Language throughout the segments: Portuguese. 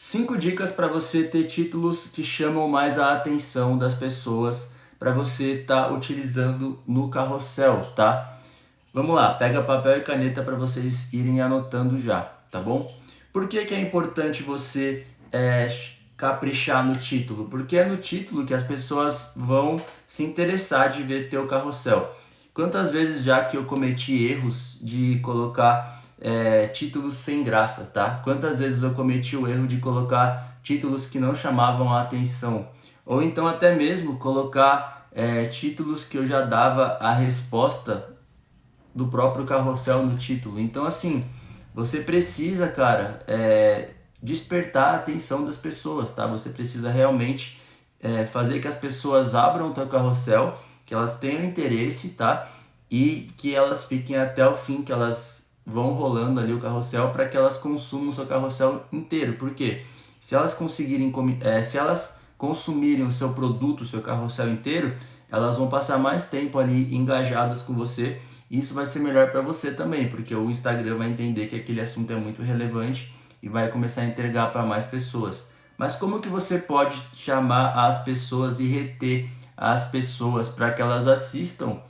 5 dicas para você ter títulos que chamam mais a atenção das pessoas para você estar utilizando no carrossel, tá? Vamos lá, pega papel e caneta para vocês irem anotando já, tá bom? Por que que é importante você caprichar no título? Porque é no título que as pessoas vão se interessar de ver teu carrossel. Quantas vezes já que eu cometi erros de colocar títulos sem graça, tá? Quantas vezes eu cometi o erro de colocar títulos que não chamavam a atenção? Ou então até mesmo colocar títulos que eu já dava a resposta do próprio carrossel no título. Então assim, você precisa, cara, despertar a atenção das pessoas, tá? Você precisa realmente fazer que as pessoas abram o teu carrossel, que elas tenham interesse, tá? E que elas fiquem até o fim, que elas vão rolando ali o carrossel para que elas consumam o seu carrossel inteiro. Por quê? Se elas conseguirem, se elas consumirem o seu produto, o seu carrossel inteiro, elas vão passar mais tempo ali engajadas com você. Isso vai ser melhor para você também, porque o Instagram vai entender que aquele assunto é muito relevante e vai começar a entregar para mais pessoas. Mas como que você pode chamar as pessoas e reter as pessoas para que elas assistam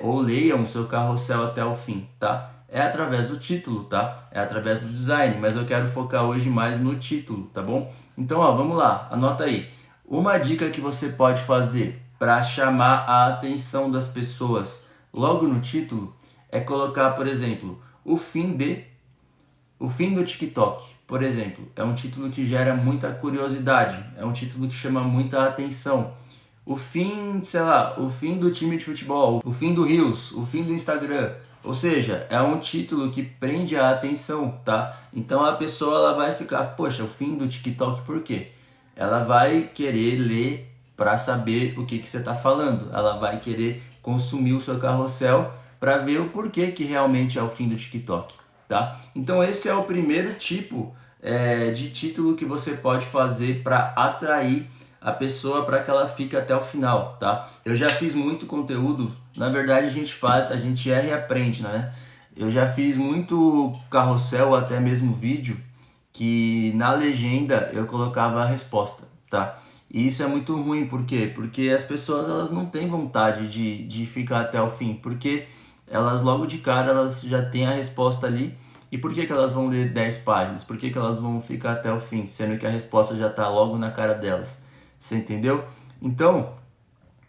ou leiam o seu carrossel até o fim, tá? É através do título, tá? É através do design, mas eu quero focar hoje mais no título, tá bom? Então, ó, vamos lá, anota aí. Uma dica que você pode fazer para chamar a atenção das pessoas logo no título é colocar, por exemplo, o fim do TikTok, por exemplo. É um título que gera muita curiosidade, é um título que chama muita atenção. O fim, sei lá, o fim do time de futebol, o fim do Reels, o fim do Instagram. Ou seja, é um título que prende a atenção, tá? Então a pessoa ela vai ficar, poxa, o fim do TikTok por quê? Ela vai querer ler para saber o que você está falando. Ela vai querer consumir o seu carrossel para ver o porquê que realmente é o fim do TikTok, tá? Então esse é o primeiro tipo de título que você pode fazer para atrair a pessoa para que ela fique até o final, tá? Eu já fiz muito conteúdo, na verdade a gente erra e aprende, né? Eu já fiz muito carrossel, até mesmo vídeo, que na legenda eu colocava a resposta, tá? E isso é muito ruim, por quê? Porque as pessoas elas não têm vontade de ficar até o fim, porque elas logo de cara elas já têm a resposta ali. E por que que elas vão ler 10 páginas? Por que que elas vão ficar até o fim, sendo que a resposta já está logo na cara delas? Você entendeu? Então,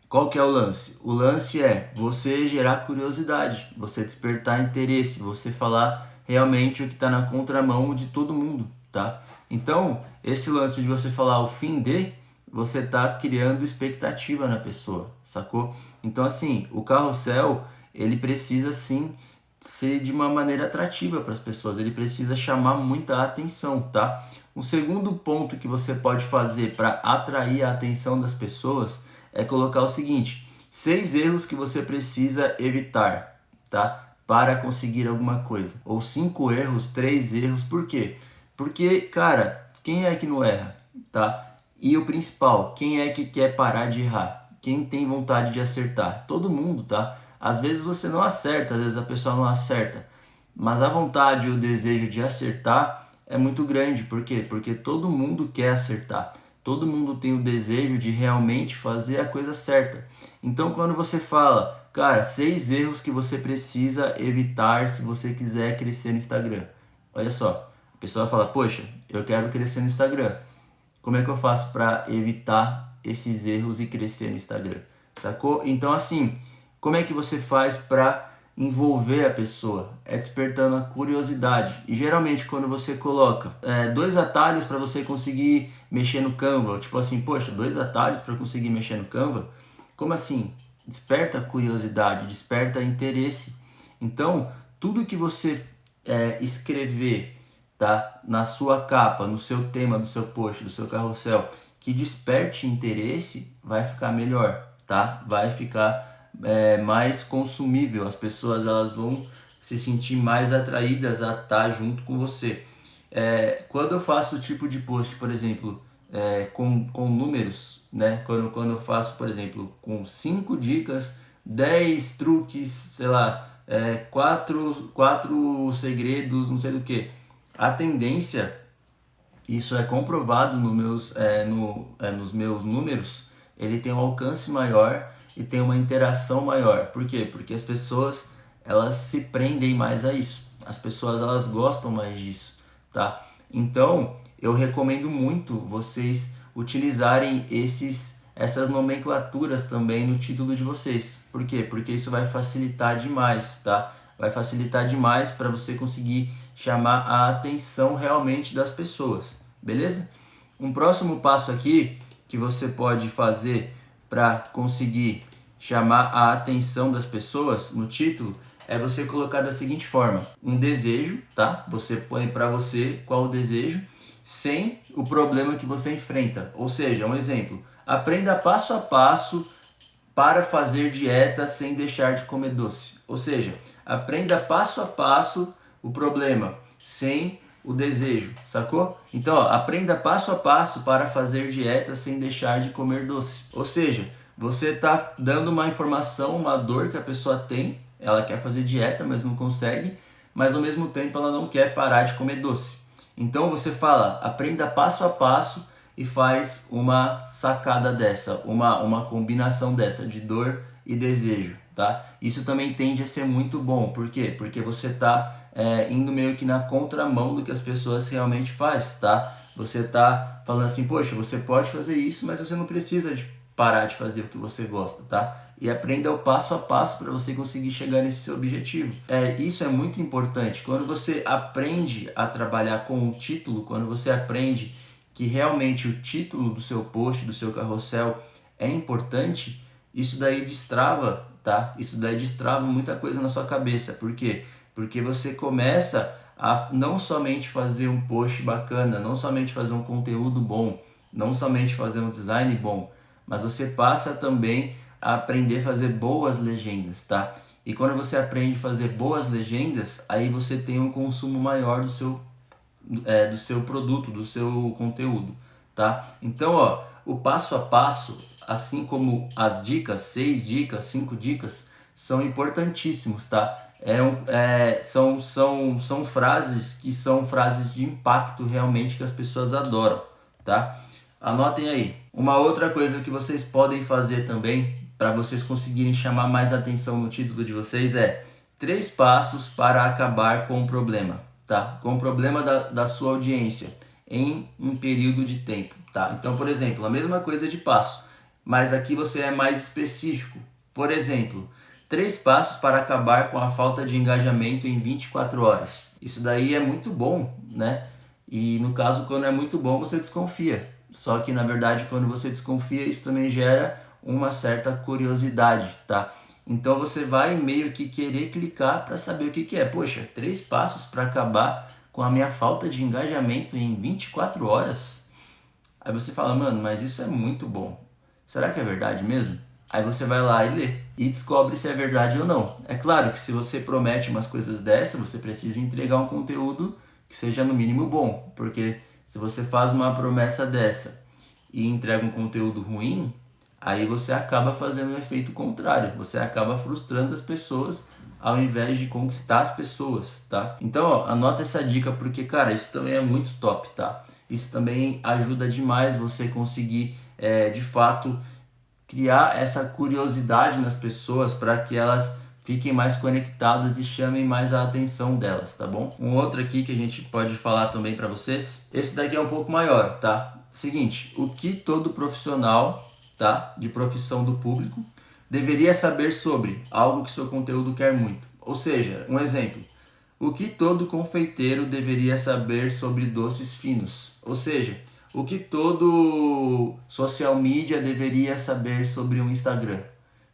qual que é o lance? O lance é você gerar curiosidade, você despertar interesse, você falar realmente o que está na contramão de todo mundo, tá? Então, esse lance de você falar o fim de, você está criando expectativa na pessoa, sacou? Então, assim, o carrossel, ele precisa sim ser de uma maneira atrativa para as pessoas, ele precisa chamar muita atenção, tá? Um segundo ponto que você pode fazer para atrair a atenção das pessoas é colocar o seguinte: 6 erros que você precisa evitar, tá? Para conseguir alguma coisa. Ou 5 erros, 3 erros, por quê? Porque, cara, quem é que não erra, tá? E o principal, quem é que quer parar de errar? Quem tem vontade de acertar? Todo mundo, tá? Às vezes você não acerta, às vezes a pessoa não acerta, mas a vontade e o desejo de acertar é muito grande. Por quê? Porque todo mundo quer acertar. Todo mundo tem o desejo de realmente fazer a coisa certa. Então, quando você fala, cara, 6 erros que você precisa evitar se você quiser crescer no Instagram. Olha só, a pessoa fala, poxa, eu quero crescer no Instagram. Como é que eu faço para evitar esses erros e crescer no Instagram? Sacou? Então, assim, como é que você faz para envolver a pessoa? É despertando a curiosidade. E geralmente quando você coloca 2 atalhos para você conseguir mexer no Canva, tipo assim, poxa, 2 atalhos para conseguir mexer no Canva? Como assim? Desperta curiosidade, desperta interesse. Então, tudo que você escrever, tá, na sua capa, no seu tema do seu post, do seu carrossel, que desperte interesse, vai ficar melhor, tá? Vai ficar mais consumível. As pessoas elas vão se sentir mais atraídas a estar junto com você. Quando eu faço o tipo de post, por exemplo, com números, né? Quando eu faço, por exemplo, com 5 dicas, 10 truques, sei lá, 4 segredos, não sei do que. A tendência, Isso é comprovado nos meus números. Ele tem um alcance maior e tem uma interação maior. Por quê? Porque as pessoas elas se prendem mais a isso. As pessoas elas gostam mais disso, tá? Então eu recomendo muito vocês utilizarem essas nomenclaturas também no título de vocês. Por quê? Porque isso vai facilitar demais, tá? Vai facilitar demais para você conseguir chamar a atenção realmente das pessoas, beleza? Um próximo passo aqui que você pode fazer para conseguir chamar a atenção das pessoas no título é você colocar da seguinte forma: um desejo, tá? Você põe para você qual o desejo, sem o problema que você enfrenta. Ou seja, um exemplo: aprenda passo a passo para fazer dieta sem deixar de comer doce. Ou seja, aprenda passo a passo o problema sem o desejo, sacou? Então, ó, aprenda passo a passo para fazer dieta sem deixar de comer doce. Ou seja, você está dando uma informação, uma dor que a pessoa tem, ela quer fazer dieta, mas não consegue, mas ao mesmo tempo ela não quer parar de comer doce. Então você fala, aprenda passo a passo e faz uma sacada dessa, uma combinação dessa de dor e desejo, tá? Isso também tende a ser muito bom. Por quê? Porque você está indo meio que na contramão do que as pessoas realmente fazem, tá? Você está falando assim, poxa, você pode fazer isso, mas você não precisa de parar de fazer o que você gosta, tá? E aprenda o passo a passo para você conseguir chegar nesse seu objetivo. Isso é muito importante. Quando você aprende a trabalhar com o título, quando você aprende que realmente o título do seu post, do seu carrossel é importante, isso daí destrava, tá? Isso daí destrava muita coisa na sua cabeça. Por quê? Porque você começa a não somente fazer um post bacana, não somente fazer um conteúdo bom, não somente fazer um design bom, mas você passa também a aprender a fazer boas legendas, tá? E quando você aprende a fazer boas legendas, aí você tem um consumo maior do seu produto, do seu conteúdo, tá? Então, ó, o passo a passo, assim como as dicas, 6 dicas, 5 dicas, são importantíssimos, tá? São frases que são frases de impacto realmente que as pessoas adoram, tá? Anotem aí. Uma outra coisa que vocês podem fazer também para vocês conseguirem chamar mais atenção no título de vocês é 3 passos para acabar com o problema, tá? Com o problema da sua audiência em um período de tempo, tá? Então, por exemplo, a mesma coisa de passo, mas aqui você é mais específico. Por exemplo, 3 passos para acabar com a falta de engajamento em 24 horas. Isso daí é muito bom, né? E no caso, quando é muito bom, você desconfia. Só que, na verdade, quando você desconfia, isso também gera uma certa curiosidade, tá? Então você vai meio que querer clicar para saber o que é. Poxa, 3 passos para acabar com a minha falta de engajamento em 24 horas? Aí você fala, mano, mas isso é muito bom. Será que é verdade mesmo? Aí você vai lá e lê e descobre se é verdade ou não. É claro que se você promete umas coisas dessas, você precisa entregar um conteúdo que seja no mínimo bom. Porque se você faz uma promessa dessa e entrega um conteúdo ruim, aí você acaba fazendo um efeito contrário. Você acaba frustrando as pessoas ao invés de conquistar as pessoas, tá? Então, ó, anota essa dica porque, cara, isso também é muito top, tá? Isso também ajuda demais você conseguir, de fato, criar essa curiosidade nas pessoas para que elas fiquem mais conectadas e chamem mais a atenção delas, tá bom? Um outro aqui que a gente pode falar também para vocês, esse daqui é um pouco maior, tá? Seguinte, o que todo profissional, tá, de profissão do público deveria saber sobre algo que seu conteúdo quer muito. Ou seja, um exemplo, o que todo confeiteiro deveria saber sobre doces finos. Ou seja, o que todo social media deveria saber sobre um Instagram.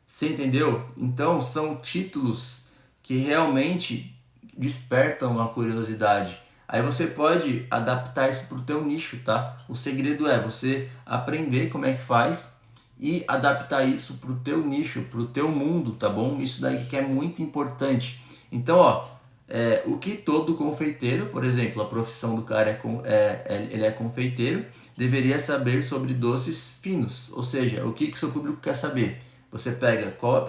Você entendeu? Então são títulos que realmente despertam a curiosidade. Aí você pode adaptar isso para o teu nicho, tá? O segredo é você aprender como é que faz e adaptar isso para o teu nicho, para o teu mundo, tá bom? Isso daí que é muito importante. Então, ó, o que todo confeiteiro, por exemplo, a profissão do cara ele é confeiteiro, deveria saber sobre doces finos. Ou seja, o que seu público quer saber? Você pega qual a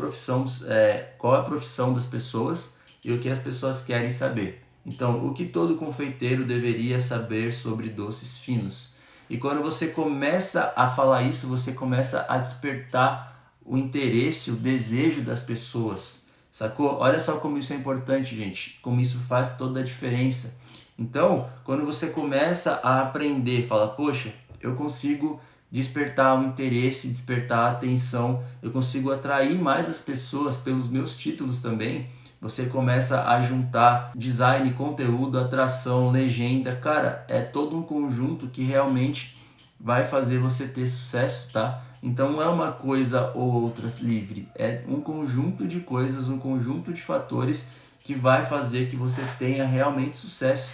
profissão das pessoas e o que as pessoas querem saber. Então, o que todo confeiteiro deveria saber sobre doces finos? E quando você começa a falar isso, você começa a despertar o interesse, o desejo das pessoas, sacou? Olha só como isso é importante, gente, como isso faz toda a diferença. Então, quando você começa a aprender, fala, poxa, eu consigo despertar o interesse, despertar a atenção, eu consigo atrair mais as pessoas pelos meus títulos também. Você começa a juntar design, conteúdo, atração, legenda. Cara, é todo um conjunto que realmente vai fazer você ter sucesso, tá? Então não é uma coisa ou outras livre, é um conjunto de coisas, um conjunto de fatores que vai fazer que você tenha realmente sucesso.